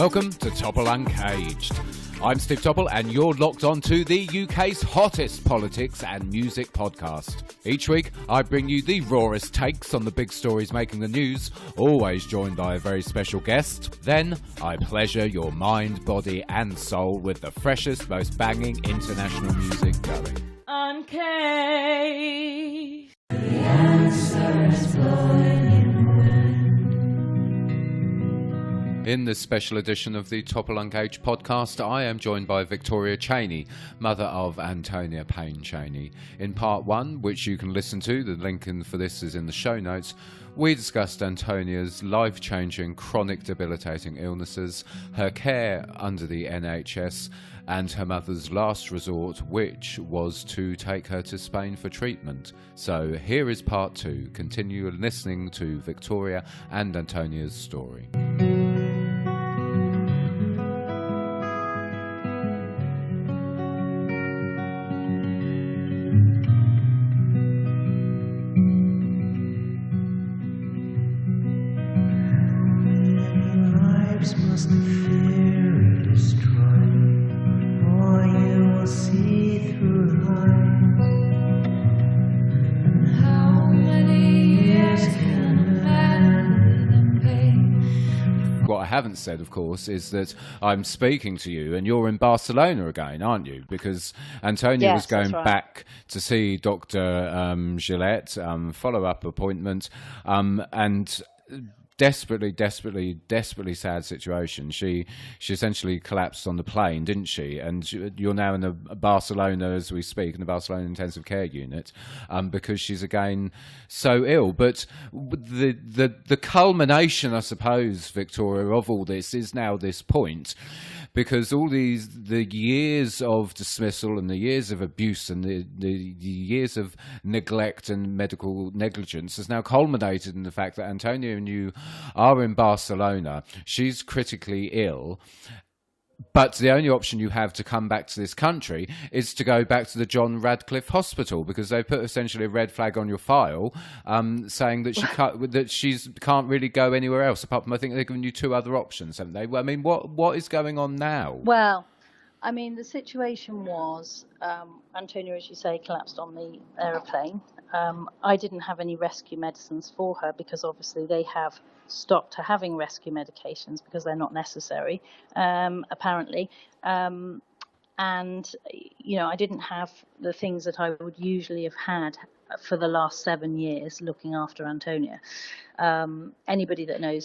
Welcome to Topple Uncaged. I'm Steve Topple and you're locked on to the UK's hottest politics and music podcast. Each week I bring you the rawest takes on the big stories making the news, always joined by a very special guest. Then I pleasure your mind, body and soul with the freshest, most banging international music going. Uncaged. The answer is blowing in the wind. In this special edition of the Topple Uncaged podcast, I am joined by Victoria Cheney, mother of Antonia Payne-Cheney. In part one, which you can listen to, the link for this is in the show notes, we discussed Antonia's life-changing, chronic, debilitating illnesses, her care under the NHS, and her mother's last resort, which was to take her to Spain for treatment. So here is part two. Continue listening to Victoria and Antonia's story. Haven't said, of course, is that I'm speaking to you and you're in Barcelona again, aren't you? Because Antonia was going back to see Dr. Gillette, follow-up appointment, and desperately sad situation. She essentially collapsed on the plane, didn't she? And you're now in Barcelona as we speak, in the Barcelona intensive care unit, because she's again so ill. But the culmination, I suppose, Victoria, of all this is now this point, because all the years of dismissal and the years of abuse and the years of neglect and medical negligence has now culminated in the fact that Antonia and you are in Barcelona. She's critically ill, but the only option you have to come back to this country is to go back to the John Radcliffe Hospital, because they put essentially a red flag on your file, saying that she can't really go anywhere else apart from, I think they've given you two other options, haven't they? I mean, what is going on now? Well, I mean, the situation was Antonia, as you say, collapsed on the aeroplane. I didn't have any rescue medicines for her because obviously they have stopped her having rescue medications because they're not necessary, apparently. And, you know, I didn't have the things that I would usually have had for the last 7 years looking after Antonia. Anybody that's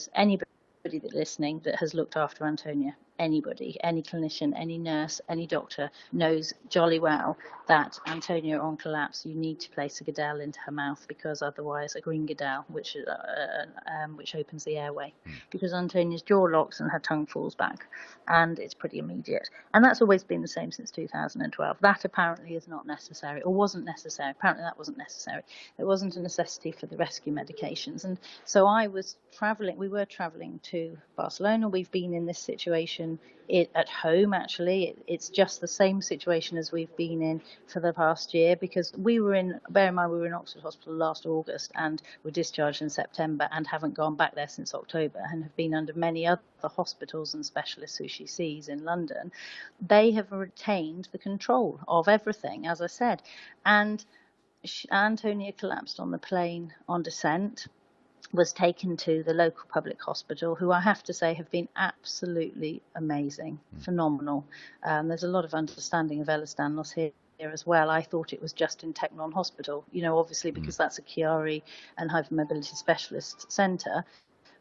listening that has looked after Antonia, anybody, any clinician, any nurse, any doctor knows jolly well that Antonia on collapse, you need to place a Gadel into her mouth, because otherwise a green Gadel, which opens the airway, because Antonia's jaw locks and her tongue falls back, and it's pretty immediate. And that's always been the same since 2012. That apparently is not necessary, or wasn't necessary. Apparently that wasn't necessary. There wasn't a necessity for the rescue medications. And so we were travelling to Barcelona. We've been in this situation at home, actually. It's just the same situation as we've been in for the past year, because bear in mind, we were in Oxford Hospital last August and were discharged in September and haven't gone back there since October, and have been under many other hospitals and specialists who she sees in London. They have retained the control of everything, as I said. And Antonia collapsed on the plane on descent, was taken to the local public hospital, who I have to say have been absolutely amazing, phenomenal. There's a lot of understanding of Ehlers-Danlos here as well. I thought it was just in Technon Hospital, you know, obviously because that's a Chiari and hypermobility specialist centre,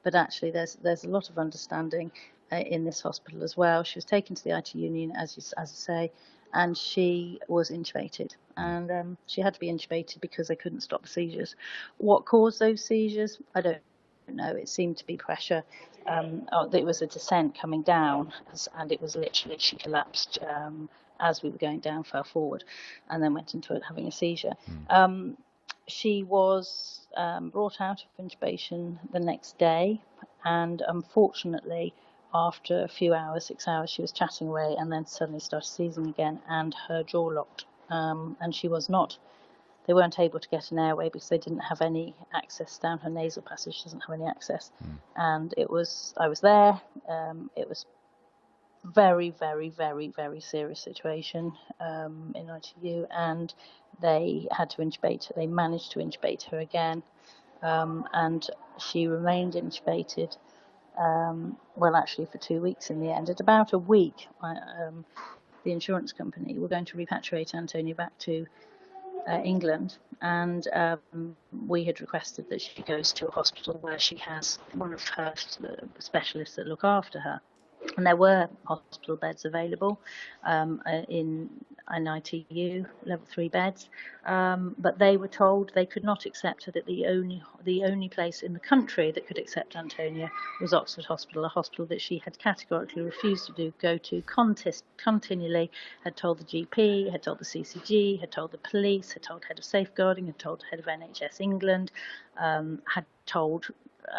but actually there's a lot of understanding in this hospital as well. She was taken to the IT union, as I say, and she was intubated. And she had to be intubated because they couldn't stop the seizures. What caused those seizures? I don't know. It seemed to be pressure. It was a descent coming down, and it was literally, she collapsed as we were going down, fell forward, and then went into it having a seizure. She was brought out of intubation the next day, and unfortunately, after a few hours, 6 hours, she was chatting away and then suddenly started seizing again, and her jaw locked. And they weren't able to get an airway because they didn't have any access down her nasal passage. She doesn't have any access. And I was there. It was very, very, very, very serious situation in ITU, and they had to intubate her. They managed to intubate her again, and she remained intubated. Well, actually, for 2 weeks in the end. At about a week, the insurance company were going to repatriate Antonia back to England, and we had requested that she goes to a hospital where she has one of her specialists that look after her. And there were hospital beds available in an ITU, level 3 beds, but they were told they could not accept her, that the only place in the country that could accept Antonia was Oxford Hospital, a hospital that she had categorically refused to go to continually, had told the GP, had told the CCG, had told the police, had told head of safeguarding, had told head of NHS England,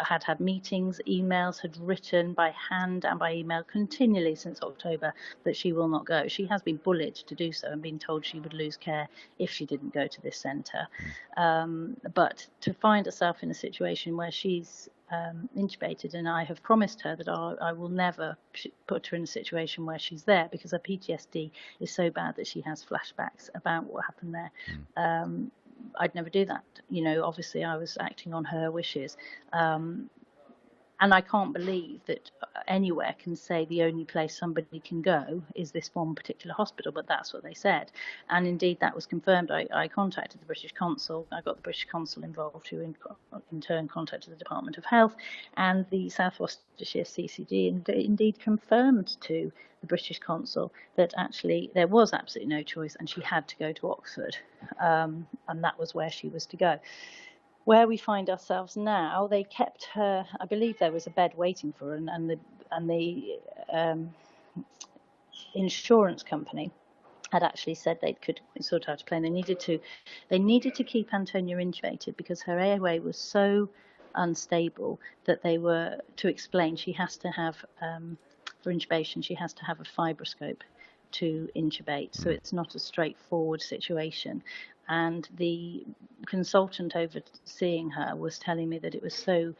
had meetings, emails, had written by hand and by email continually since October that she will not go. She has been bullied to do so and been told she would lose care if she didn't go to this centre. But to find herself in a situation where she's intubated, and I have promised her that I will never put her in a situation where she's there, because her PTSD is so bad that she has flashbacks about what happened there. I'd never do that. Obviously I was acting on her wishes. And I can't believe that anywhere can say the only place somebody can go is this one particular hospital, but that's what they said. And indeed that was confirmed. I contacted the British Consul. I got the British Consul involved, who in turn contacted the Department of Health, and the South Worcestershire CCG indeed confirmed to the British Consul that actually there was absolutely no choice and she had to go to Oxford, and that was where she was to go. Where we find ourselves now, they kept her. I believe there was a bed waiting for her, and the insurance company had actually said they could sort out a plane. They needed to keep Antonia intubated because her airway was so unstable that they were to explain. She has to have for intubation. She has to have a fibroscope to intubate, so it's not a straightforward situation. And the consultant overseeing her was telling me that it was so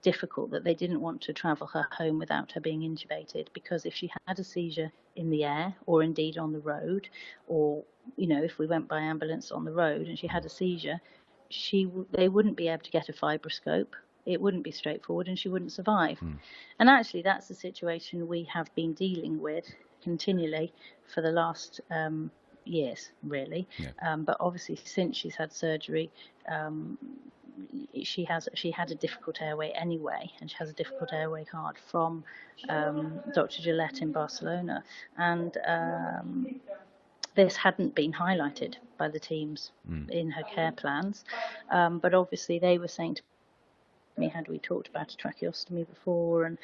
difficult that they didn't want to travel her home without her being intubated, because if she had a seizure in the air, or indeed on the road, or if we went by ambulance on the road and she had a seizure, they wouldn't be able to get a fibroscope. It wouldn't be straightforward and she wouldn't survive. And actually that's the situation we have been dealing with continually for the last years, really. But obviously since she's had surgery, she had a difficult airway anyway, and she has a difficult airway card from Dr. Gillette in Barcelona, and this hadn't been highlighted by the teams in her care plans, but obviously they were saying to me, had we talked about a tracheostomy before? And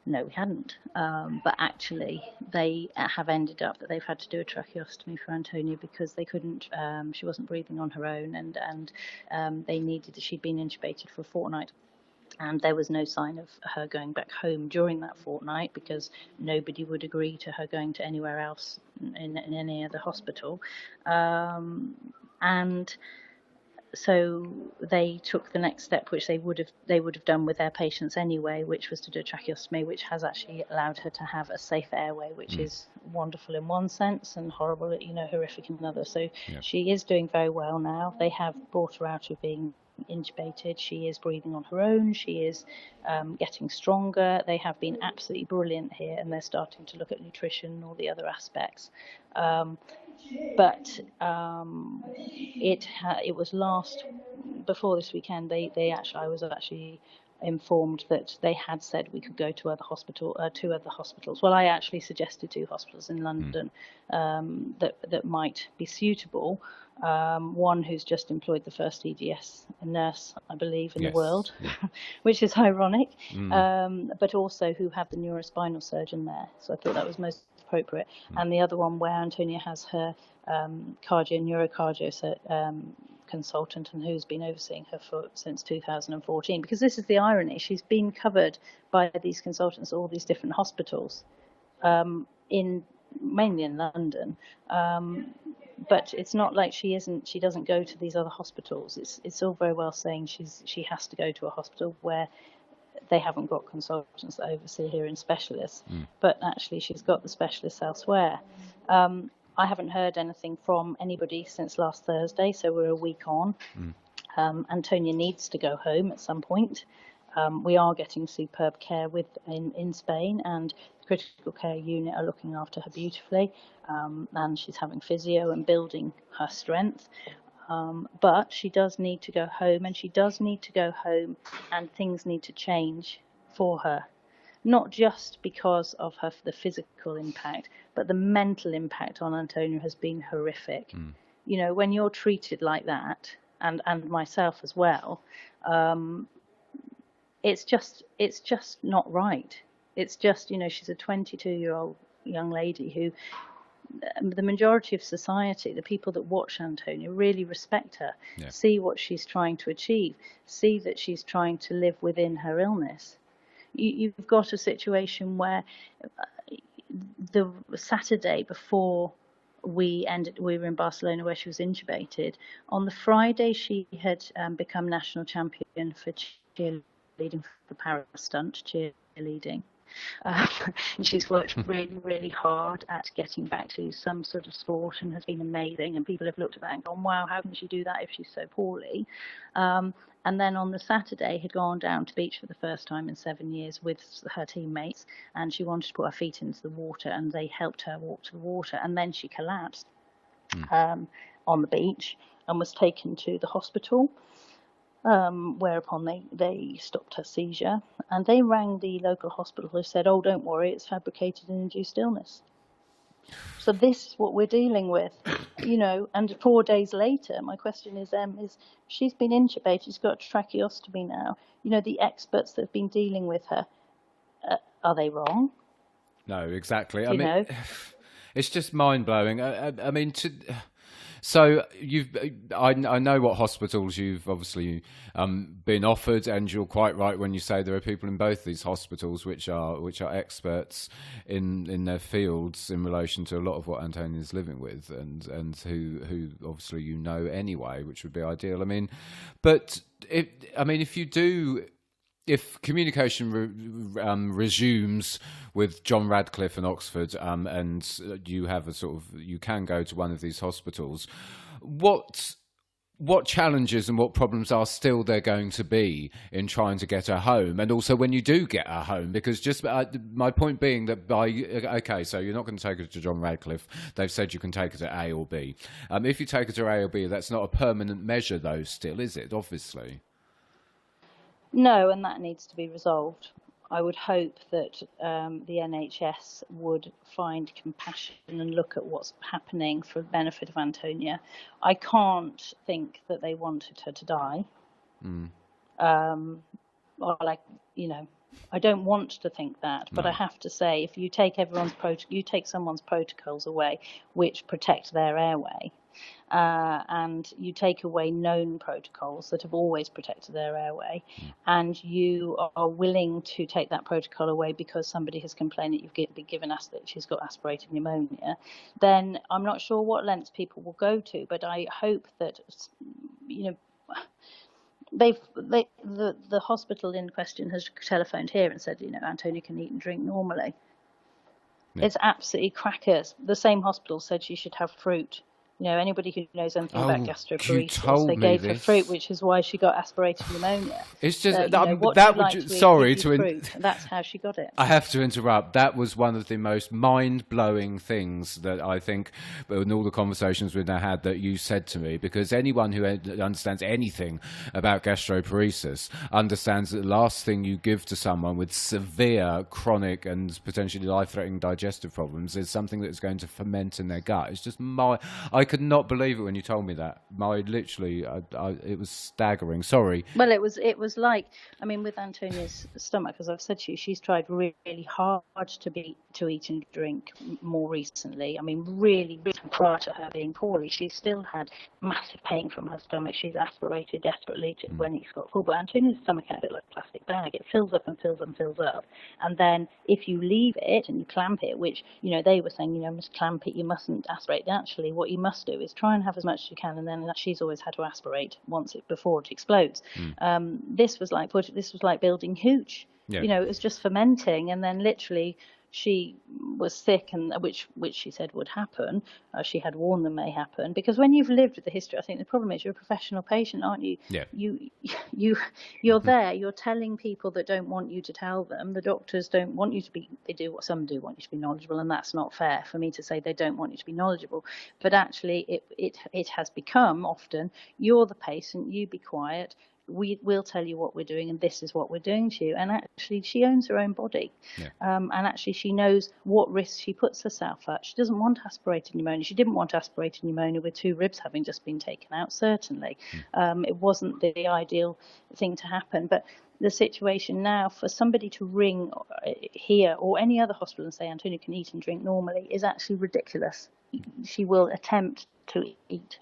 no, we hadn't. But actually, they have ended up that they've had to do a tracheostomy for Antonia because they couldn't. She wasn't breathing on her own, and she'd been intubated for a fortnight, and there was no sign of her going back home during that fortnight because nobody would agree to her going to anywhere else in any other hospital, and so they took the next step, which they would have done with their patients anyway, which was to do a tracheostomy, which has actually allowed her to have a safe airway, which is wonderful in one sense and horrible, horrific in another. So she is doing very well now. They have brought her out of being intubated. She is breathing on her own. She is getting stronger. They have been absolutely brilliant here, and they're starting to look at nutrition and all the other aspects. But it was before this weekend. I was actually informed that they had said we could go to two other hospitals. Well, I actually suggested 2 hospitals in London that might be suitable. One who's just employed the first EDS nurse, I believe, in the world, which is ironic, but also who have the neurospinal surgeon there. So I thought that was most appropriate. And the other one where Antonia has her neurocardio consultant, and who's been overseeing her since 2014. Because this is the irony: she's been covered by these consultants, all these different hospitals, mainly in London. But it's not like she doesn't go to these other hospitals. It's all very well saying she has to go to a hospital where they haven't got consultants that oversee hearing specialists, but actually she's got the specialists elsewhere. I haven't heard anything from anybody since last Thursday, so we're a week on. Antonia needs to go home at some point. We are getting superb care in Spain, and the critical care unit are looking after her beautifully, and she's having physio and building her strength. But she does need to go home, and she does need to go home, and things need to change for her. Not just because of the physical impact, but the mental impact on Antonia has been horrific. You know, when you're treated like that, and myself as well, it's just not right. It's just, you know, she's a 22-year-old young lady who, the majority of society, the people that watch Antonia, really respect her, see what she's trying to achieve, see that she's trying to live within her illness. You've got a situation where the Saturday before we were in Barcelona where she was intubated. On the Friday, she had become national champion for cheerleading, for para stunt cheerleading. And she's worked really, really hard at getting back to some sort of sport and has been amazing. And people have looked at that and gone, wow, how can she do that if she's so poorly? And then on the Saturday had gone down to beach for the first time in 7 years with her teammates, and she wanted to put her feet into the water, and they helped her walk to the water. And then she collapsed on the beach and was taken to the hospital. Whereupon they stopped her seizure, and they rang the local hospital who said, oh, don't worry, it's fabricated and induced illness. So this is what we're dealing with, you know. And 4 days later, my question is she's been intubated, she's got a tracheostomy now. You know, the experts that have been dealing with her, are they wrong? No, exactly. I mean, it's just mind-blowing. I mean, so I know what hospitals you've obviously been offered, and you're quite right when you say there are people in both these hospitals which are experts in their fields in relation to a lot of what Antonia is living with, and who obviously you know anyway, which would be ideal. I mean, but if communication resumes with John Radcliffe in Oxford, and you have you can go to one of these hospitals, what challenges and what problems are still there going to be in trying to get her home, and also when you do get her home? Because just my point being that so you're not going to take her to John Radcliffe. They've said you can take her to A or B. If you take her to A or B, that's not a permanent measure, though. Still, is it? Obviously. No, and that needs to be resolved. I would hope that the NHS would find compassion and look at what's happening for the benefit of Antonia. I can't think that they wanted her to die. I don't want to think that, but I have to say, if you take someone's protocols away, which protect their airway, and you take away known protocols that have always protected their airway, and you are willing to take that protocol away because somebody has complained that you've been given us that she's got aspirated pneumonia, then I'm not sure what lengths people will go to. But I hope that, you know, the hospital in question has telephoned here and said, you know, Antonia can eat and drink normally. It's absolutely crackers. The same hospital said she should have fruit. You know, anybody who knows anything about gastroparesis, they gave her fruit, which is why she got aspirated pneumonia. It's just fruit, that's how she got it. I have to interrupt. That was one of the most mind-blowing things that I think, in all the conversations we've now had, that you said to me, because anyone who understands anything about gastroparesis understands that the last thing you give to someone with severe, chronic, and potentially life-threatening digestive problems is something that's going to ferment in their gut. It's just I could not believe it when you told me that. It was staggering. Sorry. Well, it was like, I mean, with Antonia's stomach, as I've said to you, she's tried really hard to eat and drink more recently. I mean, really prior to her being poorly, she still had massive pain from her stomach. She's aspirated desperately when it's got full. But Antonia's stomach had a bit like a plastic bag. It fills up and fills up. And then if you leave it and you clamp it, which, you know, they were saying, you know, must clamp it, you mustn't aspirate. Actually, what you must do is try and have as much as you can, and then she's always had to aspirate before it explodes. This was like building hooch. Yeah. You know, it was just fermenting, and then literally she was sick, and which she said would happen. She had warned them may happen, because when you've lived with the history, I think the problem is you're a professional patient, aren't you? Yeah. You're there. You're telling people that don't want you to tell them. The doctors don't want you to be. Some do want you to be knowledgeable, and that's not fair for me to say they don't want you to be knowledgeable. But actually, it has become often, you're the patient. You be quiet. We'll tell you what we're doing, and this is what we're doing to you. And actually, she owns her own body. Yeah. And actually, she knows what risks she puts herself at. She doesn't want aspirated pneumonia. She didn't want aspirated pneumonia with 2 ribs having just been taken out, certainly. It wasn't the ideal thing to happen. But the situation now, for somebody to ring here or any other hospital and say Antonia can eat and drink normally, is actually ridiculous. She will attempt to eat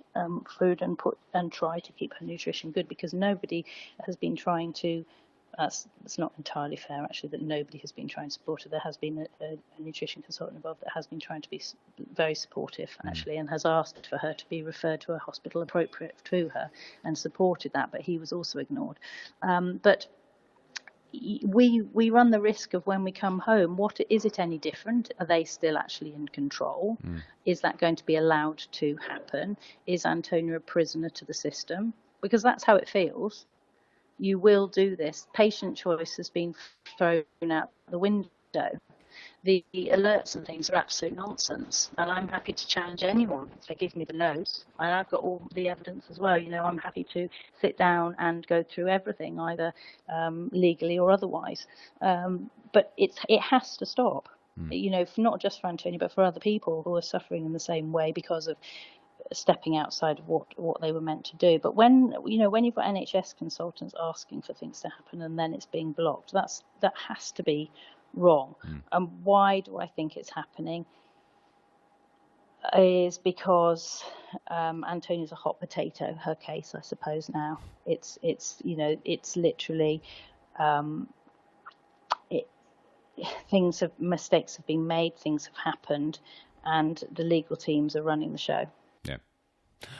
food and try to keep her nutrition good, because nobody has been trying to. It's not entirely fair, actually, that nobody has been trying to support her. There has been a nutrition consultant above that has been trying to be very supportive, actually, and has asked for her to be referred to a hospital appropriate to her and supported that, but he was also ignored. But we run the risk of, when we come home, is it any different? Are they still actually in control? Is that going to be allowed to happen? Is Antonia a prisoner to the system? Because that's how it feels. You will do this. Patient choice has been thrown out the window. The alerts and things are absolute nonsense, and I'm happy to challenge anyone if they give me the notes, and I've got all the evidence as well. You know, I'm happy to sit down and go through everything, either legally or otherwise. But it has to stop. You know, not just for Antonia, but for other people who are suffering in the same way because of stepping outside of what they were meant to do. But when you've got NHS consultants asking for things to happen and then it's being blocked, that has to be wrong. And why do I think it's happening? Is because Antonia's a hot potato, her case, I suppose. Now it's literally mistakes have been made, things have happened, and the legal teams are running the show. Yeah,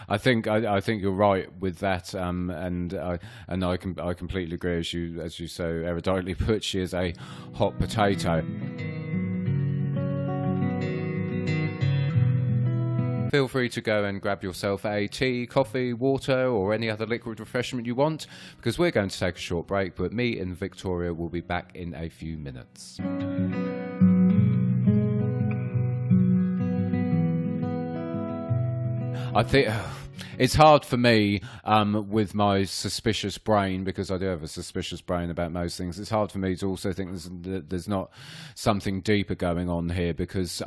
I think you're right with that, and I completely agree, as you so eruditely put. She is a hot potato. Feel free to go and grab yourself a tea, coffee, water, or any other liquid refreshment you want, because we're going to take a short break, but me and Victoria will be back in a few minutes. I think it's hard for me with my suspicious brain, because I do have a suspicious brain about most things. It's hard for me to also think there's not something deeper going on here, because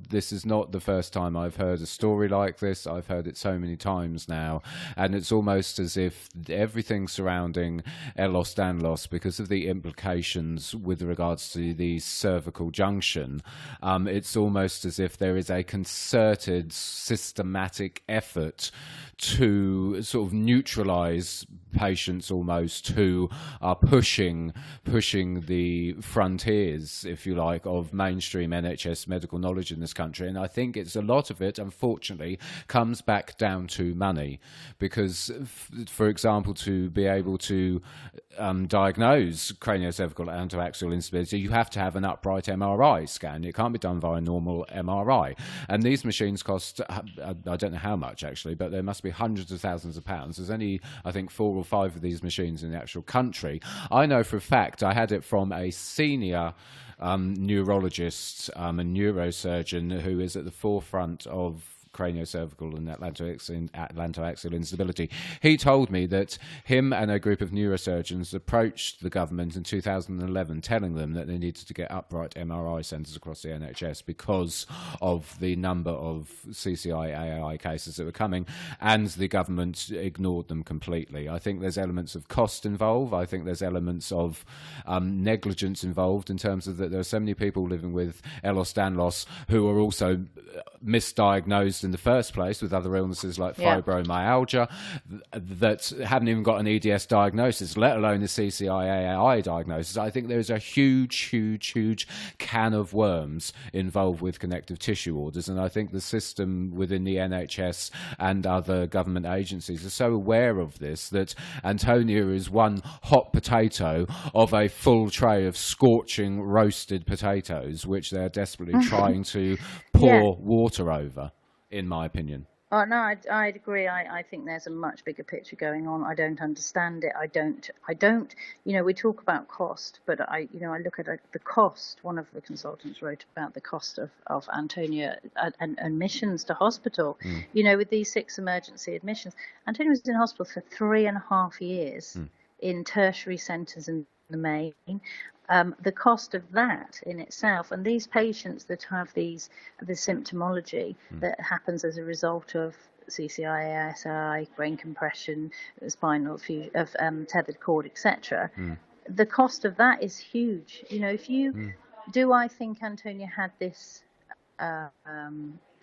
this is not the first time I've heard a story like this. I've heard it so many times now, and it's almost as if everything surrounding Ehlers-Danlos, because of the implications with regards to the cervical junction, it's almost as if there is a concerted, systematic effort to sort of neutralise patients almost who are pushing the frontiers, if you like, of mainstream NHS medical knowledge in this country. And I think a lot of it, unfortunately, comes back down to money, because, for example, to be able to diagnose craniocervical anteaxial instability, you have to have an upright MRI scan. It can't be done via normal MRI. And these machines cost, I don't know how much actually, but there must be hundreds of thousands of pounds. There's only, I think, 4 or 5 of these machines in the actual country. I know for a fact, I had it from a senior neurologist, a neurosurgeon who is at the forefront of craniocervical and atlantoaxial instability. He told me that him and a group of neurosurgeons approached the government in 2011 telling them that they needed to get upright MRI centres across the NHS because of the number of CCI-AAI cases that were coming, and the government ignored them completely. I think there's elements of cost involved. I think there's elements of negligence involved, in terms of that there are so many people living with Ehlers-Danlos who are also misdiagnosed in the first place with other illnesses like Yeah. fibromyalgia that haven't even got an EDS diagnosis, let alone a CCIAI diagnosis. I think there's a huge can of worms involved with connective tissue orders, and I think the system within the NHS and other government agencies are so aware of this that Antonia is one hot potato of a full tray of scorching roasted potatoes, which they're desperately trying to pour water over, in my opinion. Oh, no, I'd agree. I think there's a much bigger picture going on. I don't understand it. I don't, we talk about cost, but I look at the cost. One of the consultants wrote about the cost of Antonia and admissions to hospital, with these 6 emergency admissions. Antonia was in hospital for 3.5 years in tertiary centres in the main. The cost of that in itself, and these patients that have the symptomology that happens as a result of CCIASI, brain compression, spinal fusion, of tethered cord, etc. The cost of that is huge. I think Antonia had this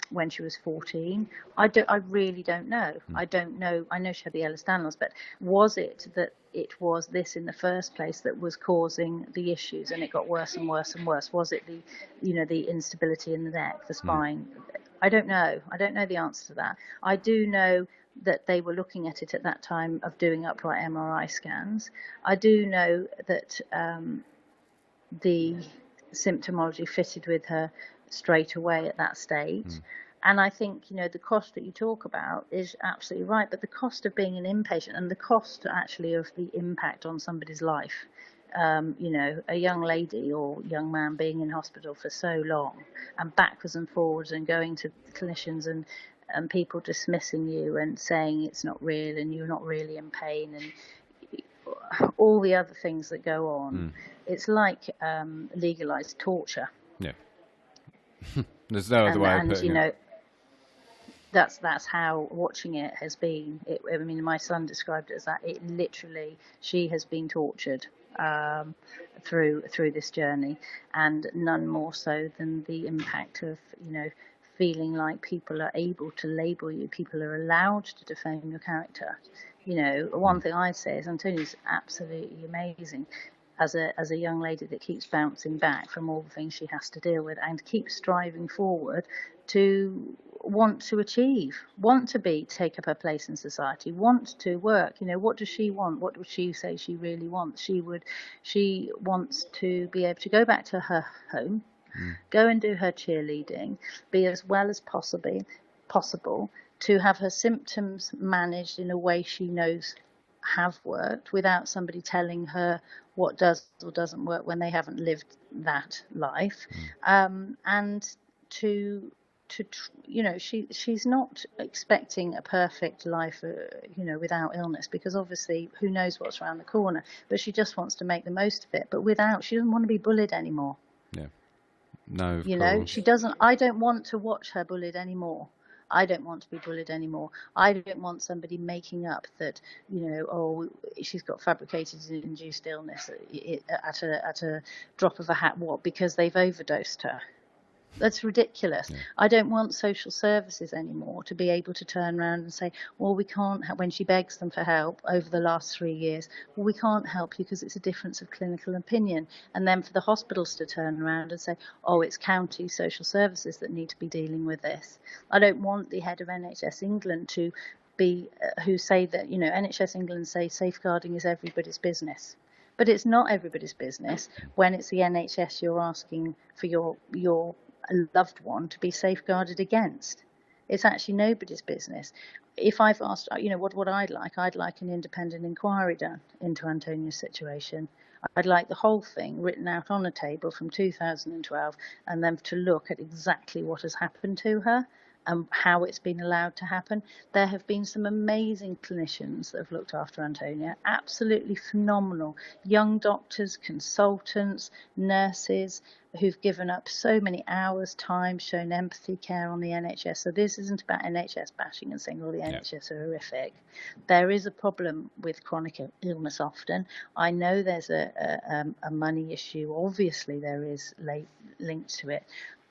when she was 14? I really don't know. I don't know. I know she had the Ehlers-Danlos, but was it that it was this in the first place that was causing the issues, and it got worse and worse and worse? Was it the instability in the neck, the spine? I don't know. I don't know the answer to that. I do know that they were looking at it at that time of doing upright MRI scans. I do know that the symptomology fitted with her straight away at that stage. And I think, the cost that you talk about is absolutely right, but the cost of being an inpatient and the cost actually of the impact on somebody's life, a young lady or young man being in hospital for so long and backwards and forwards and going to clinicians and people dismissing you and saying it's not real and you're not really in pain and all the other things that go on. It's like legalized torture. Yeah. There's no other way of putting it. That's how watching it has been. My son described it as that. It literally, she has been tortured through this journey, and none more so than the impact of feeling like people are able to label you, people are allowed to defame your character. One thing I say is Antonia's absolutely amazing as a young lady that keeps bouncing back from all the things she has to deal with and keeps striving forward to want to achieve, want to take up her place in society, want to work. What does she want? What would she say she really wants? She wants to be able to go back to her home, go and do her cheerleading, be as well as possible, to have her symptoms managed in a way she knows have worked without somebody telling her what does or doesn't work when they haven't lived that life. And she's not expecting a perfect life, without illness, because obviously who knows what's around the corner, but she just wants to make the most of it. But she doesn't want to be bullied anymore. Yeah. No, of course. She doesn't. I don't want to watch her bullied anymore. I don't want to be bullied anymore. I don't want somebody making up that, she's got fabricated induced illness at a drop of a hat. What? Because they've overdosed her. That's ridiculous. Yeah. I don't want social services anymore to be able to turn around and say, well, we can't when she begs them for help over the last 3 years, well, we can't help you because it's a difference of clinical opinion. And then for the hospitals to turn around and say, oh, it's county social services that need to be dealing with this. I don't want the head of NHS England to be, who say that, NHS England say safeguarding is everybody's business. But it's not everybody's business when it's the NHS you're asking for your loved one to be safeguarded against. It's actually nobody's business. If I've asked, what I'd like an independent inquiry done into Antonia's situation. I'd like the whole thing written out on a table from 2012 and then to look at exactly what has happened to her and how it's been allowed to happen. There have been some amazing clinicians that have looked after Antonia, absolutely phenomenal. Young doctors, consultants, nurses who've given up so many hours, time, shown empathy, care on the NHS. So this isn't about NHS bashing and saying, oh, the NHS are horrific. There is a problem with chronic illness often. I know there's a money issue. Obviously, there is linked to it.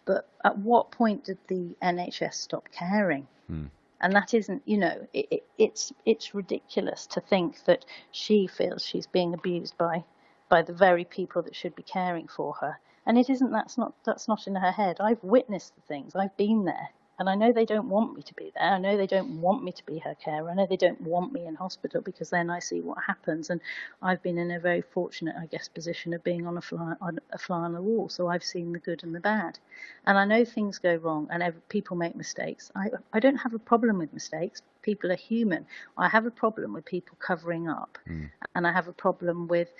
But at what point did the NHS stop caring? And that isn't, it's ridiculous to think that she feels she's being abused by the very people that should be caring for her. And it isn't. That's not in her head. I've witnessed the things. I've been there. And I know they don't want me to be there. I know they don't want me to be her carer. I know they don't want me in hospital, because then I see what happens. And I've been in a very fortunate, I guess, position of being on a fly on the wall. So I've seen the good and the bad. And I know things go wrong and people make mistakes. I don't have a problem with mistakes. People are human. I have a problem with people covering up. And I have a problem with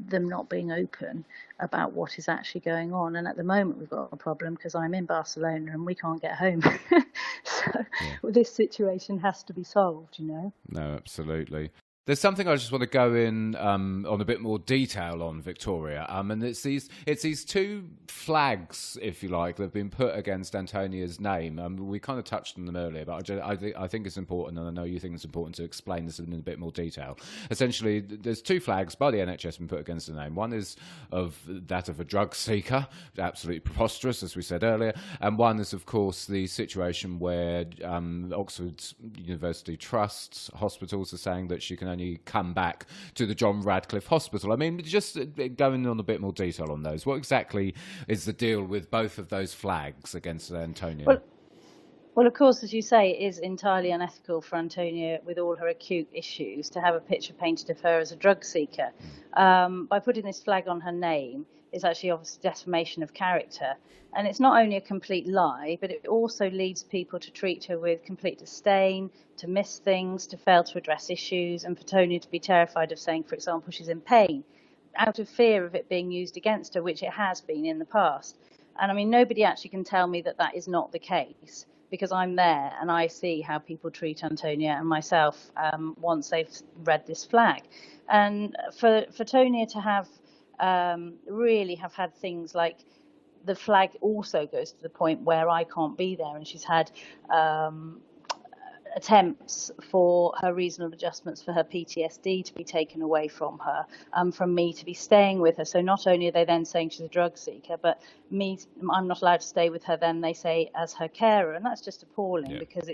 them not being open about what is actually going on. And at the moment we've got a problem because I'm in Barcelona and we can't get home. This situation has to be solved, No, absolutely. There's something I just want to go in on a bit more detail on, Victoria, and it's these two flags, if you like, that have been put against Antonia's name. We kind of touched on them earlier, but I think it's important, and I know you think it's important to explain this in a bit more detail. Essentially, there's two flags by the NHS been put against the name. One is of that of a drug seeker, absolutely preposterous, as we said earlier, and one is, of course, the situation where Oxford University Trust hospitals are saying that she can only come back to the John Radcliffe Hospital. I mean, just going on a bit more detail on those. What exactly is the deal with both of those flags against Antonia? Well, of course, as you say, it is entirely unethical for Antonia, with all her acute issues, to have a picture painted of her as a drug seeker. By putting this flag on her name, it's actually obviously defamation of character. And it's not only a complete lie, but it also leads people to treat her with complete disdain, to miss things, to fail to address issues, and for Tonia to be terrified of saying, for example, she's in pain, out of fear of it being used against her, which it has been in the past. And I mean, nobody actually can tell me that that is not the case, because I'm there and I see how people treat Antonia and myself once they've read this flag. And for Tonia to have really have had things like, the flag also goes to the point where I can't be there, and she's had attempts for her reasonable adjustments for her PTSD to be taken away from her, from me to be staying with her. So not only are they then saying she's a drug seeker, but I'm not allowed to stay with her then, they say, as her carer. And that's just appalling, because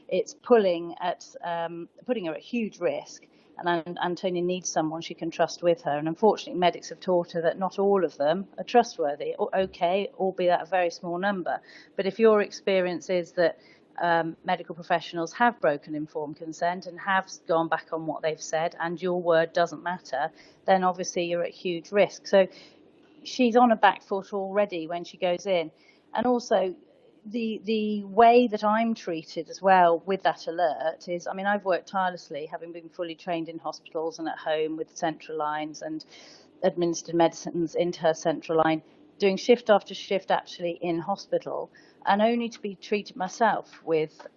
it's putting her at huge risk. And Antonia needs someone she can trust with her. And unfortunately, medics have taught her that not all of them are trustworthy. Okay, albeit a very small number. But if your experience is that medical professionals have broken informed consent and have gone back on what they've said, and your word doesn't matter, then obviously you're at huge risk. So she's on a back foot already when she goes in. And also, the way that I'm treated as well with that alert is, I mean, I've worked tirelessly, having been fully trained in hospitals and at home with central lines and administered medicines into her central line, doing shift after shift actually in hospital, and only to be treated myself with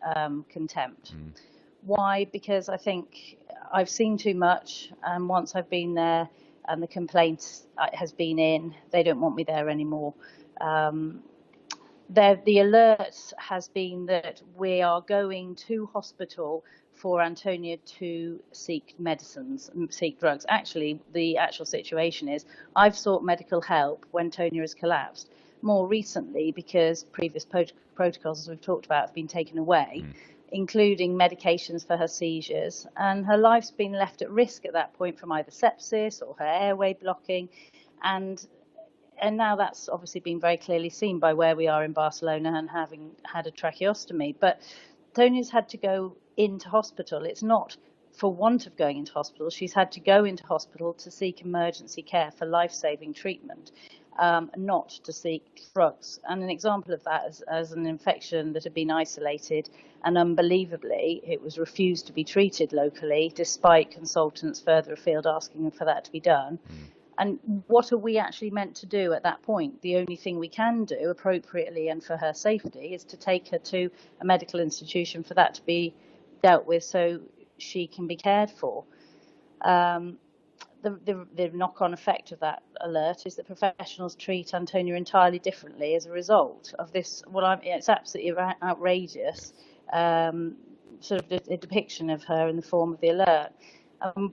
contempt. Why? Because I think I've seen too much, and once I've been there and the complaint has been in, they don't want me there anymore. The alert has been that we are going to hospital for Antonia to seek medicines, seek drugs. Actually, the actual situation is I've sought medical help when Tonia has collapsed. More recently, because previous protocols, as we've talked about, have been taken away, including medications for her seizures, and her life's been left at risk at that point from either sepsis or her airway blocking. And now that's obviously been very clearly seen by where we are in Barcelona and having had a tracheostomy. But Tonia's had to go into hospital. It's not for want of going into hospital. She's had to go into hospital to seek emergency care for life-saving treatment, not to seek drugs. And an example of that is as an infection that had been isolated, and unbelievably, it was refused to be treated locally, despite consultants further afield asking for that to be done. And what are we actually meant to do at that point? The only thing we can do appropriately and for her safety is to take her to a medical institution for that to be dealt with so she can be cared for. The knock-on effect of that alert is that professionals treat Antonia entirely differently as a result of this. Well, it's absolutely outrageous, sort of a depiction of her in the form of the alert.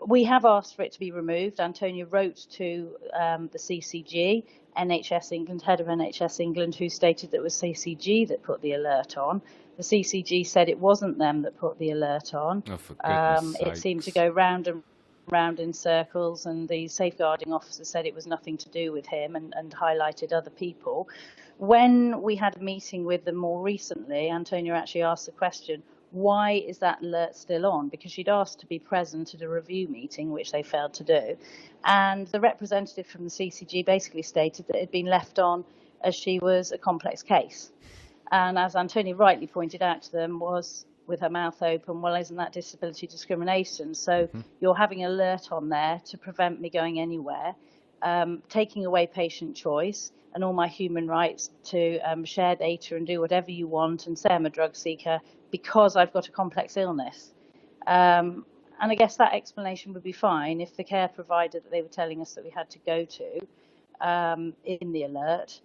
We have asked for it to be removed. Antonia wrote to the CCG, NHS England, head of NHS England, who stated that it was CCG that put the alert on. The CCG said it wasn't them that put the alert on. Oh, for goodness It seemed to sakes. go round and round in circles, and the safeguarding officer said it was nothing to do with him and highlighted other people. When we had a meeting with them more recently, Antonia actually asked the question, why is that alert still on? Because she'd asked to be present at a review meeting, which they failed to do. And the representative from the CCG basically stated that it had been left on as she was a complex case. And as Antonia rightly pointed out to them, was with her mouth open, well, isn't that disability discrimination? So you're having an alert on there to prevent me going anywhere, taking away patient choice and all my human rights to share data and do whatever you want and say I'm a drug seeker because I've got a complex illness. And I guess that explanation would be fine if the care provider that they were telling us that we had to go to in the alert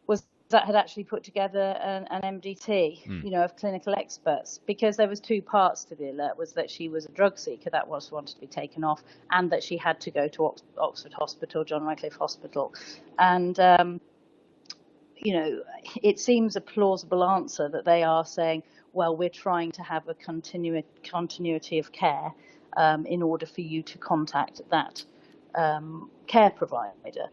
was that had actually put together an MDT, of clinical experts, because there was two parts to the alert: was that she was a drug seeker that wanted to be taken off, and that she had to go to Oxford Hospital, John Radcliffe Hospital, and it seems a plausible answer that they are saying, well, we're trying to have a continuity of care in order for you to contact that care provider.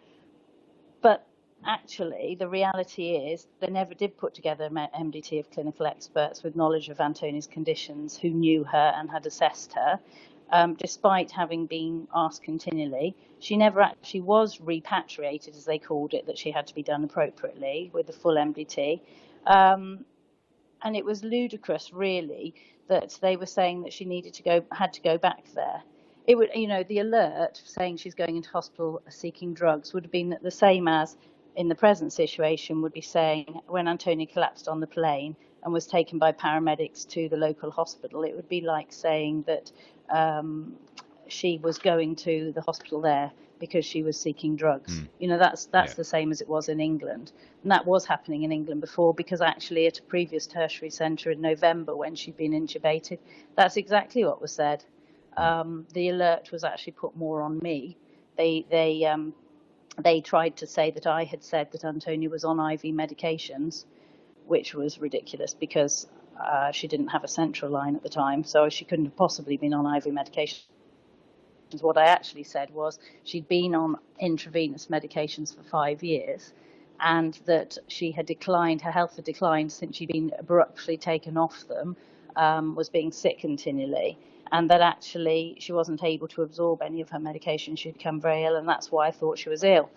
But actually, the reality is they never did put together an MDT of clinical experts with knowledge of Antonia's conditions who knew her and had assessed her. Despite having been asked continually, she never actually was repatriated, as they called it, that she had to be done appropriately with the full MDT. And it was ludicrous, really, that they were saying that she had to go back there. It would, the alert saying she's going into hospital seeking drugs would have been the same as in the present situation would be saying when Antonia collapsed on the plane and was taken by paramedics to the local hospital, it would be like saying that she was going to the hospital there because she was seeking drugs. That's the same as it was in England. And that was happening in England before, because actually at a previous tertiary centre in November when she'd been intubated, that's exactly what was said. The alert was actually put more on me. They tried to say that I had said that Antonia was on IV medications, which was ridiculous because she didn't have a central line at the time, so she couldn't have possibly been on IV medications. What I actually said was she'd been on intravenous medications for 5 years, and that she had declined, her health had declined since she'd been abruptly taken off them, was being sick continually, and that actually she wasn't able to absorb any of her medication. She'd become very ill, and that's why I thought she was ill.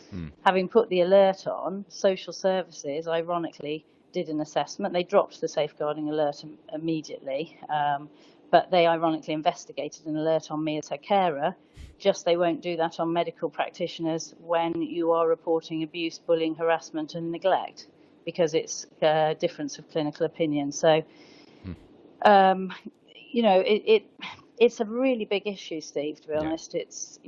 Having put the alert on, social services, ironically, did an assessment. They dropped the safeguarding alert immediately, but they ironically investigated an alert on me as her carer. Just they won't do that on medical practitioners when you are reporting abuse, bullying, harassment and neglect, because it's a difference of clinical opinion. So, it's a really big issue, Steve, to be honest. It's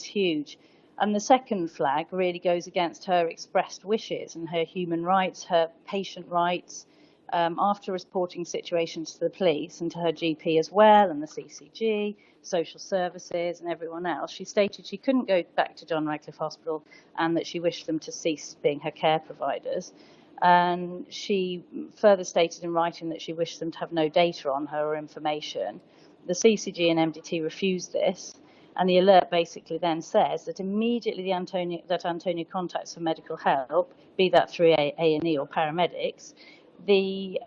huge. And the second flag really goes against her expressed wishes and her human rights, her patient rights. After reporting situations to the police and to her GP as well, and the CCG, social services and everyone else, she stated she couldn't go back to John Radcliffe Hospital and that she wished them to cease being her care providers. And she further stated in writing that she wished them to have no data on her or information. The CCG and MDT refused this, and the alert basically then says that immediately Antonia contacts for medical help, be that through A&E or paramedics, the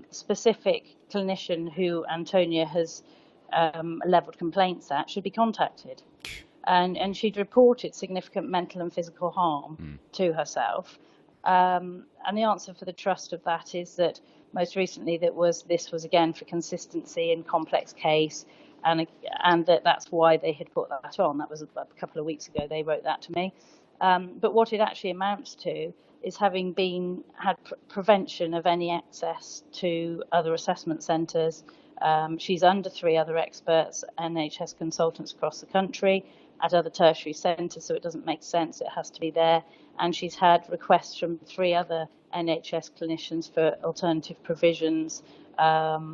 specific clinician who Antonia has levelled complaints at should be contacted. And she'd reported significant mental and physical harm to herself. And the answer for the trust of that is that most recently this was again for consistency in complex case, and that's why they had put that on. That was a couple of weeks ago. They wrote that to me. But what it actually amounts to is having had prevention of any access to other assessment centres. She's under 3 other experts, NHS consultants across the country, at other tertiary centres, so it doesn't make sense. It has to be there. And she's had requests from 3 other NHS clinicians for alternative provisions,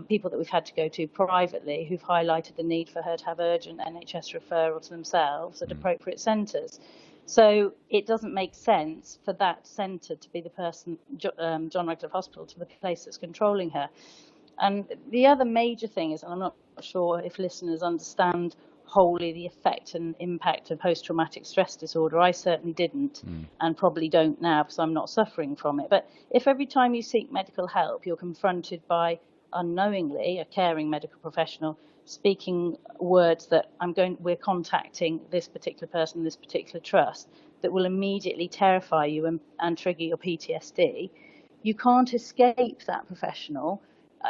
people that we've had to go to privately who've highlighted the need for her to have urgent NHS referral to themselves at appropriate centres. So it doesn't make sense for that centre to be the person, John Radcliffe Hospital, to be the place that's controlling her. And the other major thing is, and I'm not sure if listeners understand wholly the effect and impact of post-traumatic stress disorder. I certainly didn't, and probably don't now because I'm not suffering from it. But if every time you seek medical help, you're confronted by, unknowingly, a caring medical professional speaking words that we're contacting this particular person, this particular trust, that will immediately terrify you and trigger your PTSD, you can't escape that professional.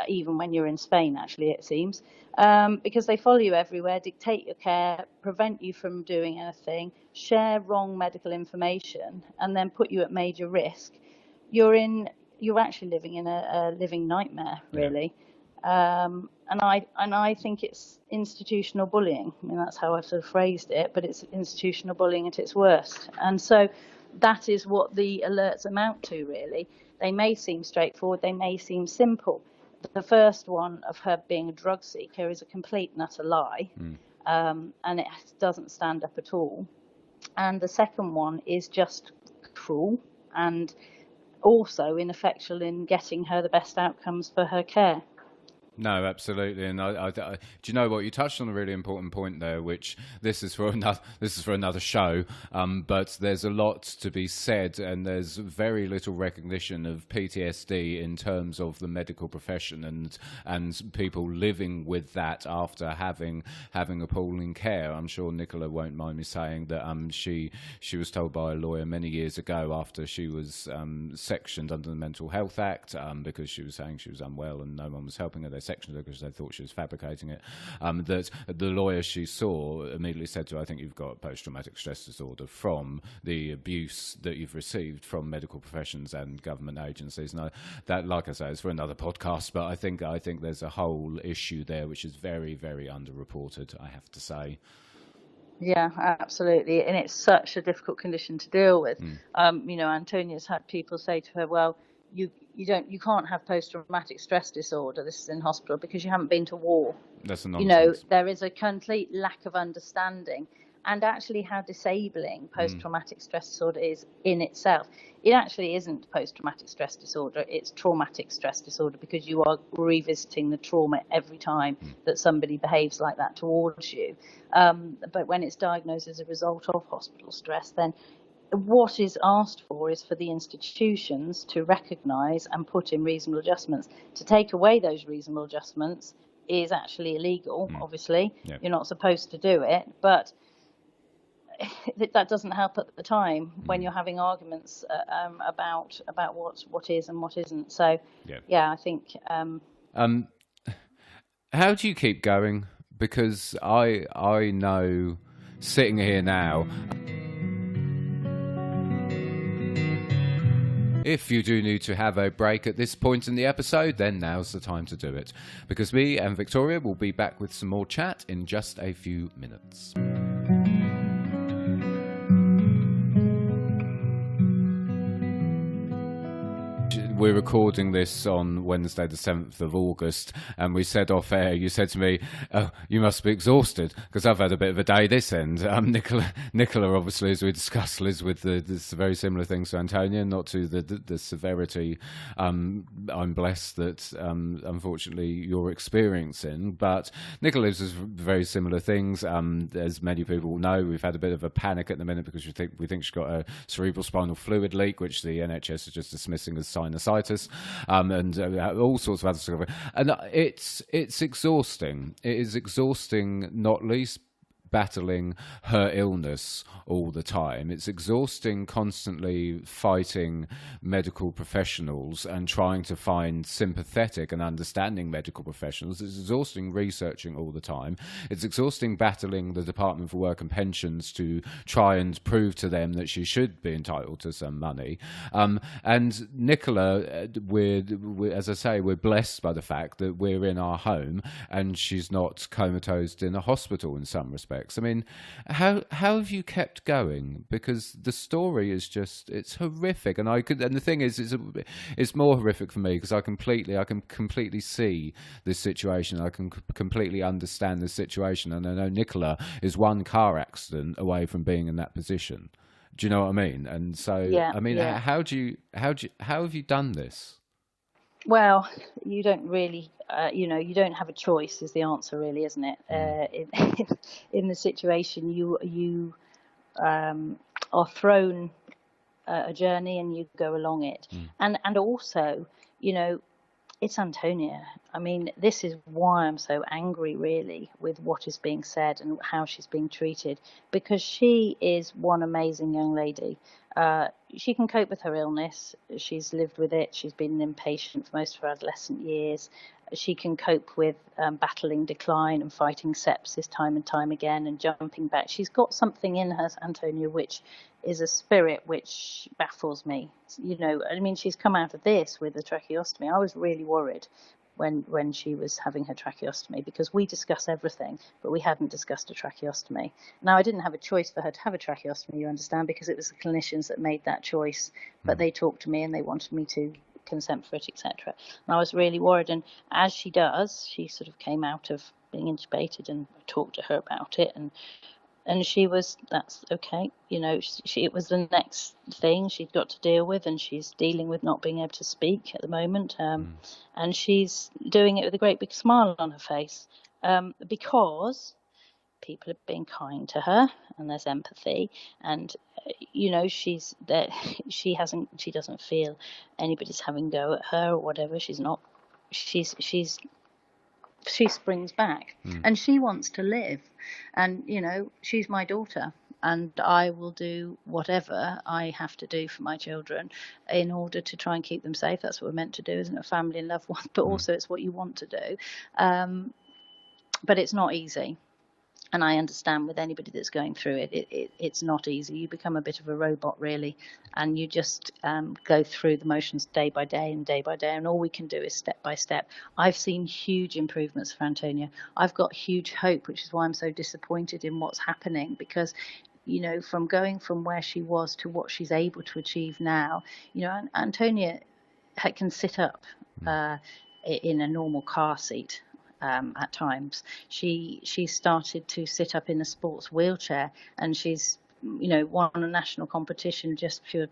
Even when you're in Spain, actually, it seems, because they follow you everywhere, dictate your care, prevent you from doing anything, share wrong medical information, and then put you at major risk. You're actually living in a living nightmare, really. And I think it's institutional bullying. I mean, that's how I've sort of phrased it, but it's institutional bullying at its worst. And so that is what the alerts amount to, really. They may seem straightforward, they may seem simple. The first one of her being a drug seeker is a complete and utter lie, and it doesn't stand up at all. And the second one is just cruel and also ineffectual in getting her the best outcomes for her care. No, absolutely, and do you know what, you touched on a really important point there, which this is for another show. But there's a lot to be said, and there's very little recognition of PTSD in terms of the medical profession and people living with that after having appalling care. I'm sure Nicola won't mind me saying that she was told by a lawyer many years ago after she was sectioned under the Mental Health Act because she was saying she was unwell and no one was helping her. They sectioned her because they thought she was fabricating it. That the lawyer she saw immediately said to her, I think you've got post-traumatic stress disorder from the abuse that you've received from medical professions and government agencies. And that, like I say, is for another podcast, but I think there's a whole issue there which is very, very underreported, I have to say. Yeah, absolutely. And it's such a difficult condition to deal with. Antonia's had people say to her, well, you can't have post-traumatic stress disorder. This is in hospital because you haven't been to war. That's a nonsense. There is a complete lack of understanding, and actually how disabling post-traumatic stress disorder is in itself. It actually isn't post-traumatic stress disorder. It's traumatic stress disorder because you are revisiting the trauma every time that somebody behaves like that towards you. But when it's diagnosed as a result of hospital stress, then what is asked for is for the institutions to recognise and put in reasonable adjustments. To take away those reasonable adjustments is actually illegal, obviously. Yeah. You're not supposed to do it, but that doesn't help at the time when you're having arguments about what is and what isn't. So, I think... how do you keep going? Because I know, sitting here now... If you do need to have a break at this point in the episode, then now's the time to do it, because me and Victoria will be back with some more chat in just a few minutes. We're recording this on Wednesday the 7th of August, and we said off air, you said to me, oh, you must be exhausted, because I've had a bit of a day this end. Nicola, obviously, as we discussed, lives with this very similar things to Antonia, not to the severity I'm blessed that, unfortunately, you're experiencing. But Nicola lives with very similar things. As many people know, we've had a bit of a panic at the minute because we think she's got a cerebral spinal fluid leak, which the NHS is just dismissing as sinusitis. And all sorts of other stuff. And it's exhausting. It is exhausting, not least battling her illness all the time. It's exhausting constantly fighting medical professionals and trying to find sympathetic and understanding medical professionals. It's exhausting researching all the time. It's exhausting battling the Department for Work and Pensions to try and prove to them that she should be entitled to some money. And Nicola, as I say, we're blessed by the fact that we're in our home and she's not comatose in a hospital in some respects. complex. I mean, how have you kept going? Because the story is it's horrific, and the thing is, it's more horrific for me because I can completely see this situation. I can completely understand this situation, and I know Nicola is one car accident away from being in that position. Do you know what I mean? And so, Yeah, I mean, yeah. how have you done this? Well, you don't really, you don't have a choice is the answer, really, isn't it? In the situation, you are thrown a journey and you go along it, and also, you know, it's Antonia. I mean, this is why I'm so angry, really, with what is being said and how she's being treated, because she is one amazing young lady. She can cope with her illness. She's lived with it. She's been an inpatient for most of her adolescent years. She can cope with battling decline and fighting sepsis time and time again and jumping back. She's got something in her, Antonia, which is a spirit which baffles me. You know, I mean, she's come out of this with a tracheostomy. I was really worried when she was having her tracheostomy, because we discuss everything, but we hadn't discussed a tracheostomy. Now, I didn't have a choice for her to have a tracheostomy, you understand, because it was the clinicians that made that choice, but they talked to me and they wanted me to consent for it, etc. And I was really worried, and as she does, she sort of came out of being intubated, and I talked to her about it, and she was, that's okay, you know, it was the next thing she'd got to deal with, and she's dealing with not being able to speak at the moment, and she's doing it with a great big smile on her face, because people are being kind to her, and there's empathy, and you know, she's that she doesn't feel anybody's having a go at her or whatever. She springs back, and she wants to live, and you know, she's my daughter, and I will do whatever I have to do for my children in order to try and keep them safe. That's what we're meant to do, isn't it? Family and loved ones, but also it's what you want to do, but it's not easy. And I understand with anybody that's going through it's not easy. You become a bit of a robot, really, and you just go through the motions day by day and day by day, and all we can do is step by step. I've seen huge improvements for Antonia. I've got huge hope, which is why I'm so disappointed in what's happening, because you know, from going from where she was to what she's able to achieve now, you know, Antonia can sit up in a normal car seat. At times, she started to sit up in a sports wheelchair, and she's, you know, won a national competition just through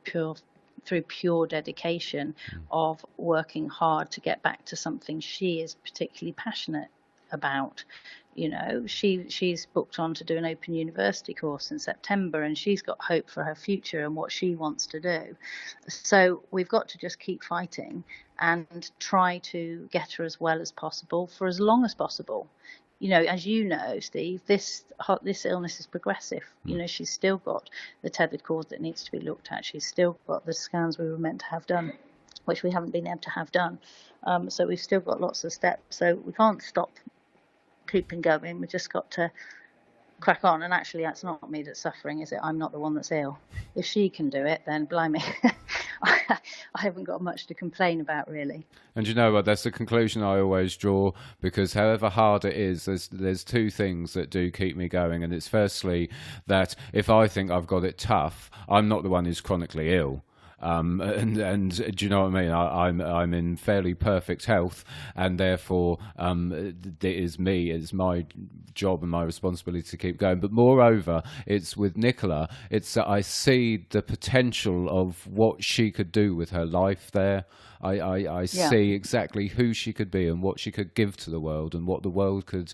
pure dedication of working hard to get back to something she is particularly passionate about. You know, she's booked on to do an open university course in September, and she's got hope for her future and what she wants to do. So we've got to just keep fighting and try to get her as well as possible for as long as possible. You know, as you know, Steve, this illness is progressive. You know, she's still got the tethered cord that needs to be looked at. She's still got the scans we were meant to have done, which we haven't been able to have done. So we've still got lots of steps. So we can't stop keeping going. We've just got to crack on. And actually, that's not me that's suffering, is it? I'm not the one that's ill. If she can do it, then blimey, I haven't got much to complain about, really. And you know what? That's the conclusion I always draw, because however hard it is, there's two things that do keep me going. And it's firstly that if I think I've got it tough, I'm not the one who's chronically ill. And do you know what I mean? I'm in fairly perfect health, and therefore it's my job and my responsibility to keep going. But moreover, it's with Nicola, it's that I see the potential of what she could do with her life there. I see exactly who she could be and what she could give to the world, and what the world could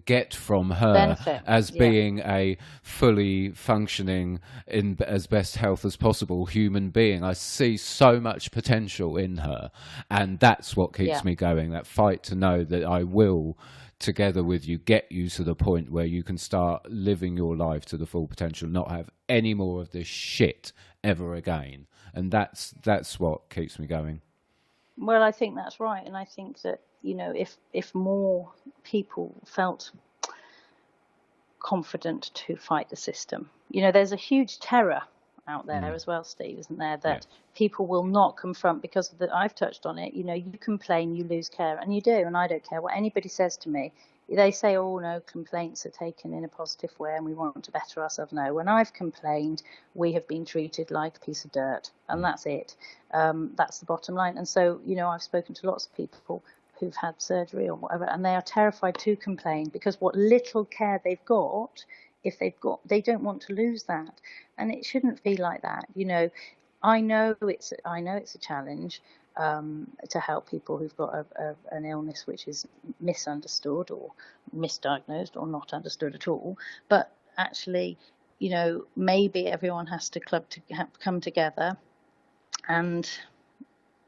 get from her benefit as being a fully functioning, in as best health as possible human being. I see so much potential in her, and that's what keeps me going, that fight to know that I will, together with you, get you to the point where you can start living your life to the full potential, not have any more of this shit ever again. And that's what keeps me going. Well, I think that's right, and I think that, you know, if more people felt confident to fight the system, you know, there's a huge terror out there as well, Steve, isn't there? That people will not confront because I've touched on it. You know, you complain, you lose care, and you do, and I don't care what anybody says to me. They say, oh, no, complaints are taken in a positive way and we want to better ourselves. No, when I've complained, we have been treated like a piece of dirt, and that's it. That's the bottom line. And so, you know, I've spoken to lots of people who've had surgery or whatever, and they are terrified to complain because what little care they've got, they don't want to lose that. And it shouldn't be like that. You know, I know it's a challenge to help people who've got an illness which is misunderstood or misdiagnosed or not understood at all. But actually, you know, maybe everyone has to come together and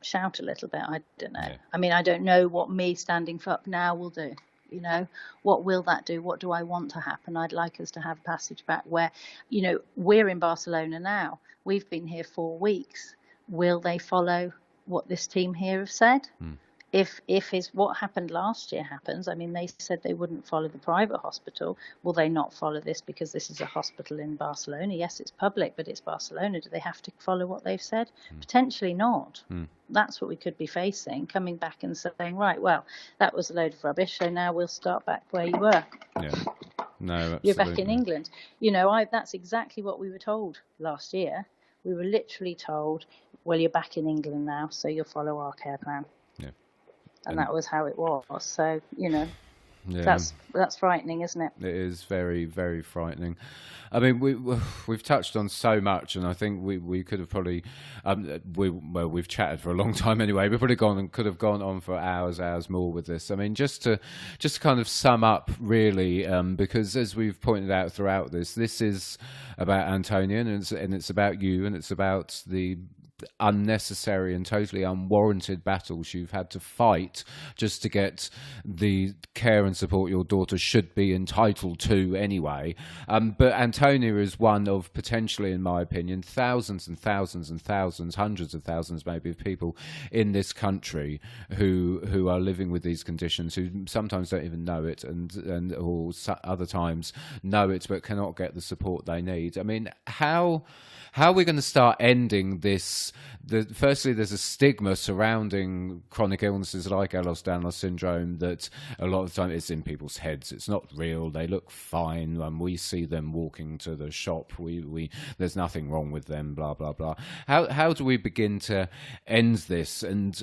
shout a little bit. I don't know. Yeah. I mean, I don't know what me standing up now will do. You know, what will that do? What do I want to happen? I'd like us to have a passage back where, you know, we're in Barcelona now. We've been here 4 weeks. Will they follow what this team here have said? If is what happened last year happens, I mean, they said they wouldn't follow the private hospital. Will they not follow this because this is a hospital in Barcelona? Yes, it's public, but it's Barcelona. Do they have to follow what they've said? Potentially not. That's what we could be facing, coming back and saying, right, well, that was a load of rubbish, so now we'll start back where you were. Yeah. No, absolutely. You're back in England. You know, that's exactly what we were told last year. We were literally told, well, you're back in England now, so you'll follow our care plan. Yeah. And that was how it was. So, you know, that's frightening, isn't it? It is very, very frightening. I mean, we've touched on so much, and I think we could have probably, we've chatted for a long time anyway. We've probably could have gone on for hours more with this. I mean, just to kind of sum up, really, because as we've pointed out throughout this is about Antonia, and it's about you, and it's about the unnecessary and totally unwarranted battles you've had to fight just to get the care and support your daughter should be entitled to anyway. But Antonia is one of potentially, in my opinion, thousands and thousands and thousands, hundreds of thousands maybe, of people in this country who are living with these conditions, who sometimes don't even know it, and or other times know it but cannot get the support they need. I mean, how are we going to start ending this? Firstly, there's a stigma surrounding chronic illnesses like Ehlers-Danlos syndrome that a lot of the time it's in people's heads. It's not real. They look fine. When we see them walking to the shop, there's nothing wrong with them, blah, blah, blah. How do we begin to end this and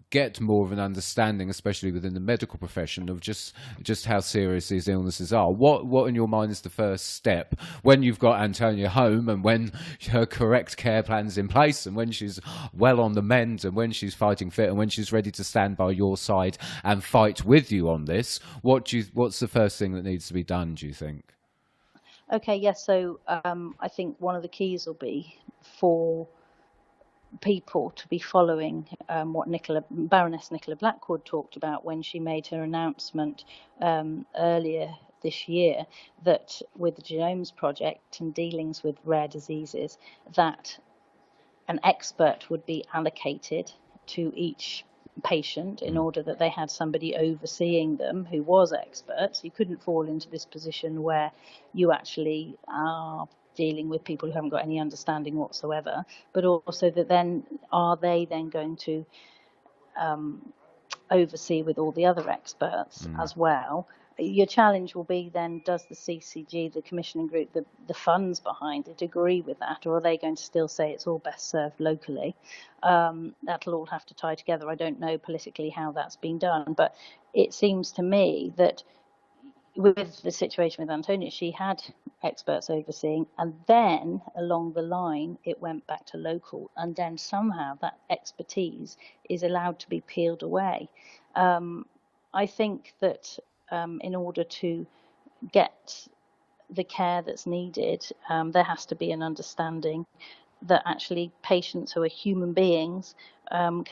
get more of an understanding, especially within the medical profession, of just how serious these illnesses are? What in your mind is the first step when you've got Antonia home and when her correct care plan's in place and when she's well on the mend and when she's fighting fit and when she's ready to stand by your side and fight with you on this? What's the first thing that needs to be done, do you think? Okay, yes. So I think one of the keys will be for people to be following what Baroness Nicola Blackwood talked about when she made her announcement earlier this year, that with the Genomes Project and dealings with rare diseases, that an expert would be allocated to each patient in order that they had somebody overseeing them who was expert. So you couldn't fall into this position where you actually are dealing with people who haven't got any understanding whatsoever, but also that then are they then going to oversee with all the other experts as well? Your challenge will be then, does the CCG, the commissioning group, the funds behind it agree with that, or are they going to still say it's all best served locally? That'll all have to tie together. I don't know politically how that's been done, but it seems to me that with the situation with Antonia, she had experts overseeing, and then along the line it went back to local, and then somehow that expertise is allowed to be peeled away. I think that in order to get the care that's needed, there has to be an understanding that actually patients who are human beings want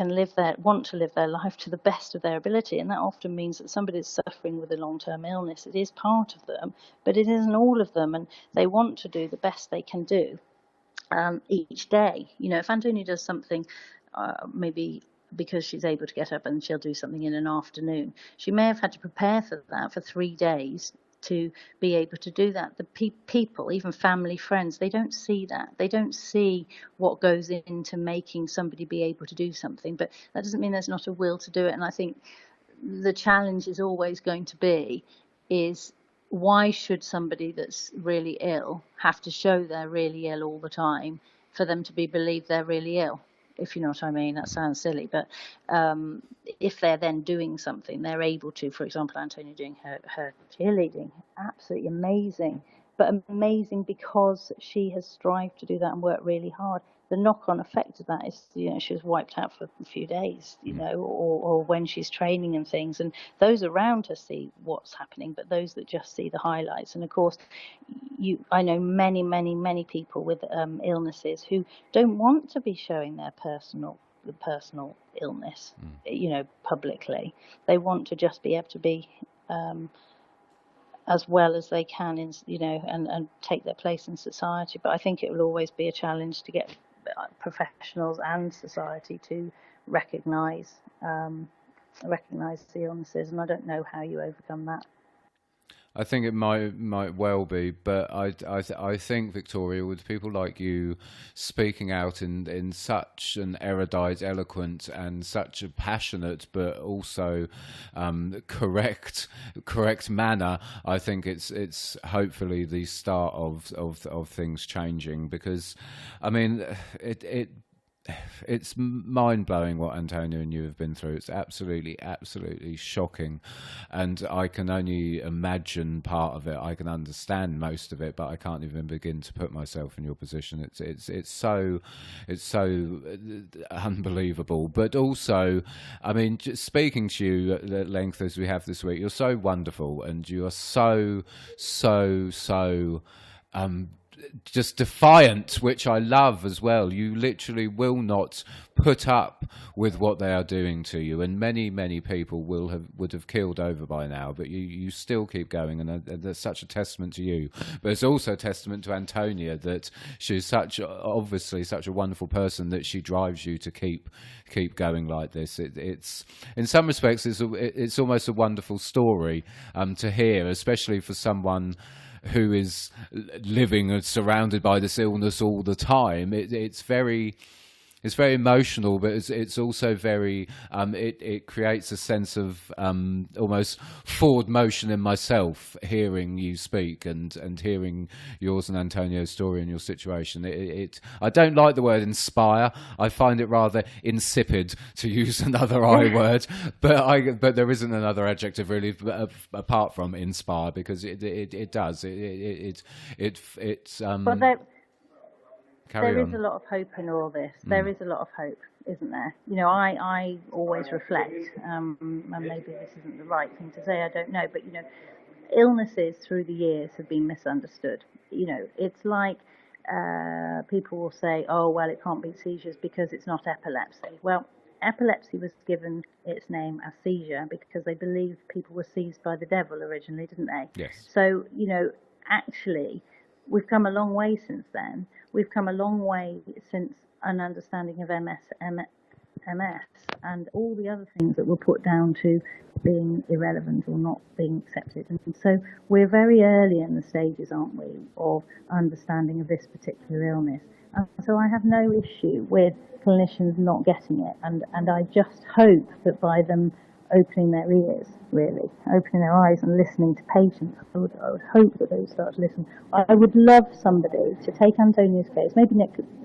to live their life to the best of their ability, and that often means that somebody is suffering with a long-term illness. It is part of them, but it isn't all of them, and they want to do the best they can do each day. You know, if Antonia does something, maybe because she's able to get up and she'll do something in an afternoon, she may have had to prepare for that for 3 days to be able to do that. The people, even family, friends, they don't see that. They don't see what goes into making somebody be able to do something. But that doesn't mean there's not a will to do it. And I think the challenge is always going to be is, why should somebody that's really ill have to show they're really ill all the time for them to be believed they're really ill? If you know what I mean. That sounds silly, but if they're then doing something, they're able to, for example, Antonia doing her cheerleading, absolutely amazing, but amazing because she has strived to do that and worked really hard. The knock-on effect of that is, she was wiped out for a few days, or when she's training and things, and those around her see what's happening, but those that just see the highlights. And of course, I know many people with illnesses who don't want to be showing their personal illness, publicly. They want to just be able to be as well as they can, and take their place in society. But I think it will always be a challenge to get professionals and society to recognise the illnesses, and I don't know how you overcome that. I think it might well be, but I think, Victoria, with people like you speaking out in such an erudite, eloquent, and such a passionate but also correct manner, I think it's hopefully the start of things changing. Because, I mean, it's mind-blowing what Antonia and you have been through. It's absolutely shocking, and I can only imagine part of it. I can understand most of it, but I can't even begin to put myself in your position. It's so unbelievable. But also, I mean, just speaking to you at length as we have this week, you're so wonderful, and you are so just defiant, which I love as well. You literally will not put up with what they are doing to you, and many people would have killed over by now, but you still keep going, and that's such a testament to you. But it's also a testament to Antonia, that she's obviously such a wonderful person, that she drives you to keep going like this. It's in some respects it's almost a wonderful story to hear, especially for someone who is living and surrounded by this illness all the time. It's very emotional, but it's also very, it creates a sense of almost forward motion in myself, hearing you speak and hearing yours and Antonio's story and your situation. I don't like the word inspire. I find it rather insipid, to use another I word, but there isn't another adjective really apart from inspire, because it does. There is a lot of hope in all this. There is a lot of hope, isn't there? I always reflect, and maybe this isn't the right thing to say, I don't know, but, illnesses through the years have been misunderstood. It's like people will say, oh, well, it can't be seizures because it's not epilepsy. Well, epilepsy was given its name as seizure because they believed people were seized by the devil originally, didn't they? Yes. So, actually, we've come a long way since then. We've come a long way since an understanding of MS, and all the other things that were put down to being irrelevant or not being accepted. And so we're very early in the stages, aren't we, of understanding of this particular illness. And so I have no issue with clinicians not getting it. And I just hope that by them opening their ears, really, opening their eyes and listening to patients, I would hope that they would start to listen. I would love somebody to take Antonia's case, maybe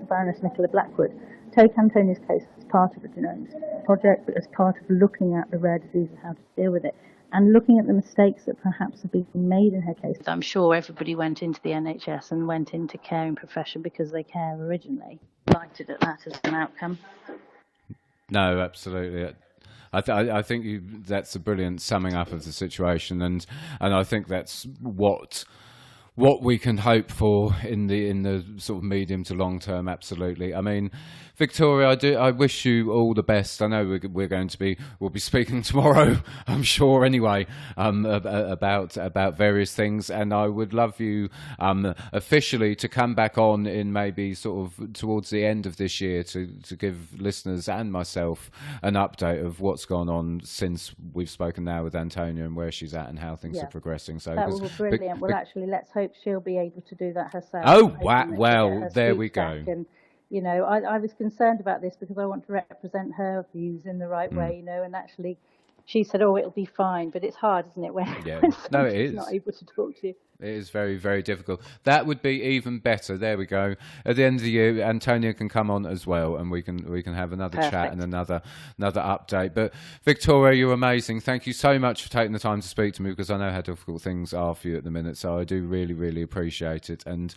Baroness Nicola Blackwood, take Antonia's case as part of the Genomes project, but as part of looking at the rare diseases, how to deal with it, and looking at the mistakes that perhaps have been made in her case. I'm sure everybody went into the NHS and went into caring profession because they care originally. Delighted at that as an outcome. No, absolutely. I think that's a brilliant summing up of the situation, and I think that's what what we can hope for in the sort of medium to long term. Absolutely. I mean, Victoria, I wish you all the best. I know we'll be speaking tomorrow, I'm sure anyway, about various things, and I would love you officially to come back on in maybe sort of towards the end of this year to give listeners and myself an update of what's gone on since we've spoken now with Antonia and where she's at and how things are progressing. So that would be brilliant. Well, actually, let's hope she'll be able to do that herself. Oh, wow. Well, there we go. And, you know, I was concerned about this because I want to represent her views in the right way, you know, and actually she said, oh, it'll be fine. But it's hard, isn't it, when, when it is. Not able to talk to you. It is very, very difficult. That would be even better. There we go. At the end of the year, Antonia can come on as well, and we can have another chat and another update. But Victoria, you're amazing. Thank you so much for taking the time to speak to me, because I know how difficult things are for you at the minute. So I do really, really appreciate it. And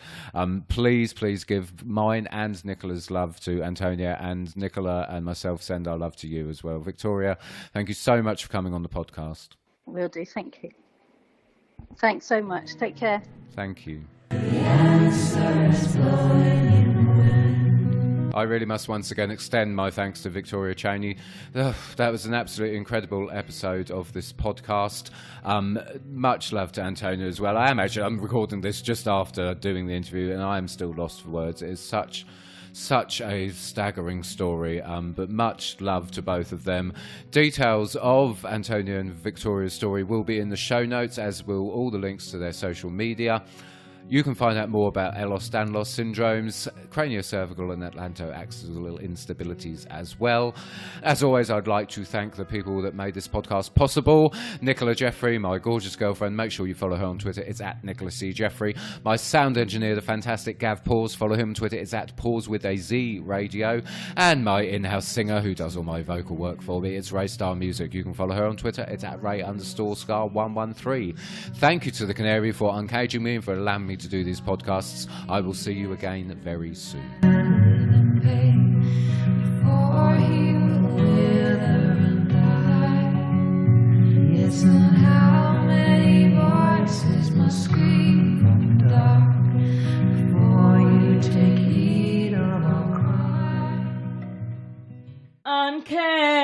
please give mine and Nicola's love to Antonia, and Nicola and myself send our love to you as well. Victoria, thank you so much for coming on the podcast. Will do. Thank you. Thanks so much. Take care. Thank you. The answer is blowing in wind. I really must once again extend my thanks to Victoria Cheney. That was an absolutely incredible episode of this podcast. Much love to Antonia as well. I'm recording this just after doing the interview, and I am still lost for words. It is such a staggering story, but much love to both of them. Details of Antonia and Victoria's story will be in the show notes, as will all the links to their social media. You can find out more about Ehlers-Danlos syndromes, craniocervical and atlantoaxial instabilities as well. As always, I'd like to thank the people that made this podcast possible. Nicola Jeffrey, my gorgeous girlfriend. Make sure you follow her on Twitter. It's at Nicola C. Jeffrey. My sound engineer, the fantastic Gav Pause. Follow him on Twitter. It's at Pause with a Z Radio. And my in-house singer, who does all my vocal work for me, it's Ray Star Music. You can follow her on Twitter. It's at Ray_Scar113. Thank you to the Canary for uncaging me and for allowing me to do these podcasts. I will see you again very soon. Before he will wither and die. It's not how many voices must scream from the dark before you take heed of our cry. Uncanny.